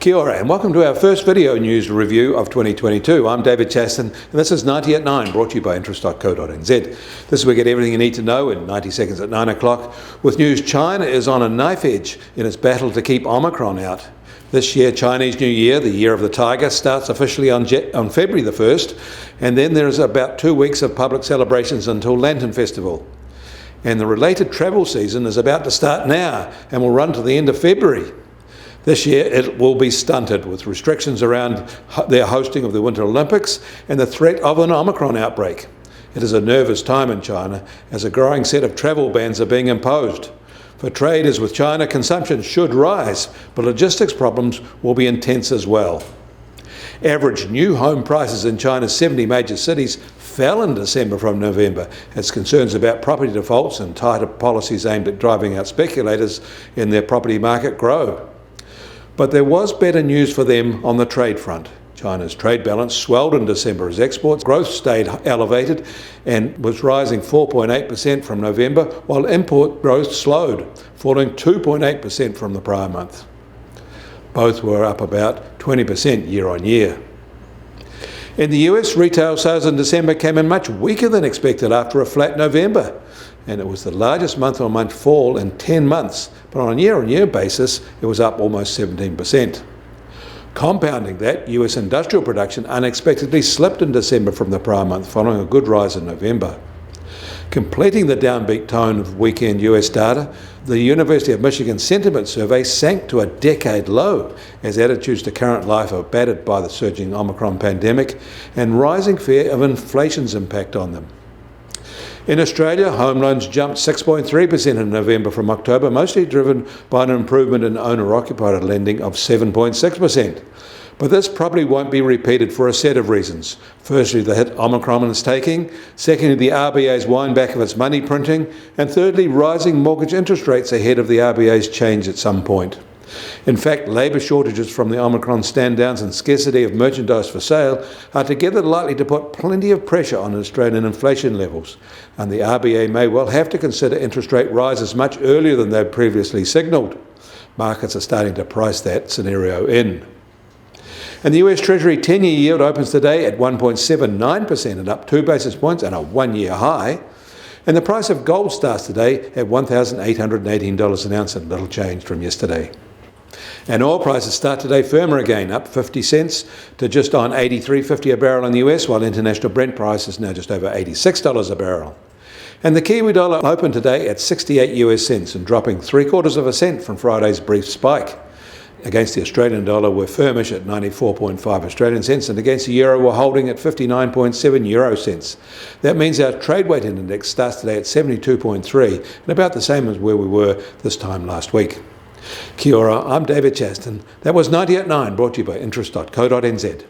Kia ora and welcome to our first video news review of 2022. I'm David Chaston and this is 90 at 9, brought to you by interest.co.nz. This is where we get everything you need to know in 90 seconds at 9 o'clock. With news, China is on a knife edge in its battle to keep Omicron out. This year, Chinese New Year, the Year of the Tiger, starts officially on February the 1st, and then there's about 2 weeks of public celebrations until Lantern Festival. And the related travel season is about to start now and will run to the end of February. This year it will be stunted with restrictions around their hosting of the Winter Olympics and the threat of an Omicron outbreak. It is a nervous time in China as a growing set of travel bans are being imposed. For traders with China, consumption should rise, but logistics problems will be intense as well. Average new home prices in China's 70 major cities fell in December from November as concerns about property defaults and tighter policies aimed at driving out speculators in their property market grow. But there was better news for them on the trade front. China's trade balance swelled in December as exports growth stayed elevated and was rising 4.8% from November, while import growth slowed, falling 2.8% from the prior month. Both were up about 20% year on year. In the US, retail sales in December came in much weaker than expected after a flat November, and it was the largest month-on-month fall in 10 months, but on a year-on-year basis, it was up almost 17%. Compounding that, US industrial production unexpectedly slipped in December from the prior month, following a good rise in November. Completing the downbeat tone of weekend US data, the University of Michigan Sentiment Survey sank to a decade low as attitudes to current life are battered by the surging Omicron pandemic and rising fear of inflation's impact on them. In Australia, home loans jumped 6.3% in November from October, mostly driven by an improvement in owner-occupied lending of 7.6%. But this probably won't be repeated for a set of reasons. Firstly, the hit Omicron is taking. Secondly, the RBA's wind back of its money printing. And thirdly, rising mortgage interest rates ahead of the RBA's change at some point. In fact, labour shortages from the Omicron stand-downs and scarcity of merchandise for sale are together likely to put plenty of pressure on Australian inflation levels, and the RBA may well have to consider interest rate rises much earlier than they'd previously signalled. Markets are starting to price that scenario in. And the US Treasury 10-year yield opens today at 1.79% and up 2 basis points and a one-year high. And the price of gold starts today at $1,818 an ounce, and little changed from yesterday. And oil prices start today firmer again, up 50 cents to just on $83.50 a barrel in the US, while international Brent price is now just over $86 a barrel. And the Kiwi dollar opened today at 68 US cents and dropping 3/4 cent from Friday's brief spike. Against the Australian dollar, we're firmish at 94.5 Australian cents, and against the euro, we're holding at 59.7 euro cents. That means our trade weight index starts today at 72.3, and about the same as where we were this time last week. Kia ora, I'm David Chaston. That was 90 at 9, brought to you by interest.co.nz.